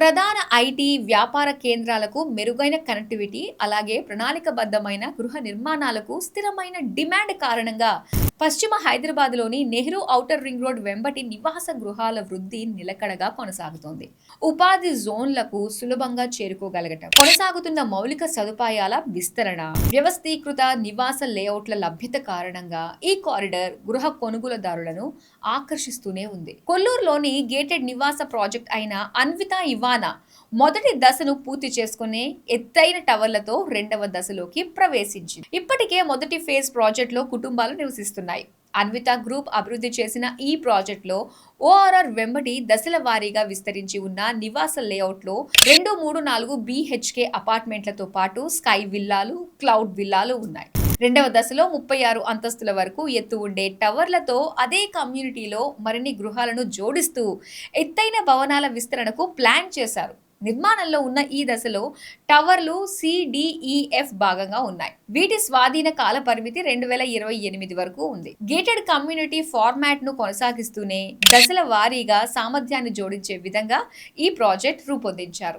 ప్రధాన ఐటీ, వ్యాపార కేంద్రాలకు మెరుగైన కనెక్టివిటీ, అలాగే ప్రణాళికబద్ధమైన గృహ నిర్మాణాలకు స్థిరమైన డిమాండ్ కారణంగా పశ్చిమ హైదరాబాద్‌లోని నెహ్రూ ఔటర్ రింగ్ రోడ్ వెంబటి నివాస గృహాల వృద్ధి నిలకడగా కొనసాగుతోంది. ఉపాధి జోన్లకు సులభంగా చేరుకోగలగటం, కొనసాగుతున్న మౌలిక సదుపాయాల విస్తరణ, వ్యవస్థీకృత నివాస లేఅవుట్ల లభ్యత కారణంగా ఈ కారిడార్ గృహ కొనుగోలుదారులను ఆకర్షిస్తూనే ఉంది. కొల్లూరులోని గేటెడ్ నివాస ప్రాజెక్ట్ అయిన అన్విత ఇవానా మొదటి దశను పూర్తి చేసుకునే ఎత్తైన టవర్లతో రెండవ దశలోకి ప్రవేశించింది. ఇప్పటికే మొదటి ఫేజ్ ప్రాజెక్టులో కుటుంబాలు నివసిస్తున్నాయి. అన్విత గ్రూప్ అభివృద్ధి చేసిన ఈ ప్రాజెక్టులో ఓఆర్ఆర్ వెంబడి దశల వారీగా విస్తరించి ఉన్న నివాస లేఅవుట్లో 2, 3, 4 BHK అపార్ట్మెంట్లతో పాటు స్కై విల్లాలు, క్లౌడ్ విల్లాలు ఉన్నాయి. రెండవ దశలో 36 అంతస్తుల వరకు ఎత్తు ఉండే టవర్లతో అదే కమ్యూనిటీలో మరిన్ని గృహాలను జోడిస్తూ ఎత్తైన భవనాల విస్తరణకు ప్లాన్ చేశారు. నిర్మాణంలో ఉన్న ఈ దశలో టవర్లు CDEF భాగంగా ఉన్నాయి. వీటి స్వాధీన కాల పరిమితి 2028 వరకు ఉంది. గేటెడ్ కమ్యూనిటీ ఫార్మాట్ ను కొనసాగిస్తూనే దశల వారీగా సామర్థ్యాన్ని జోడించే విధంగా ఈ ప్రాజెక్ట్ రూపొందించారు.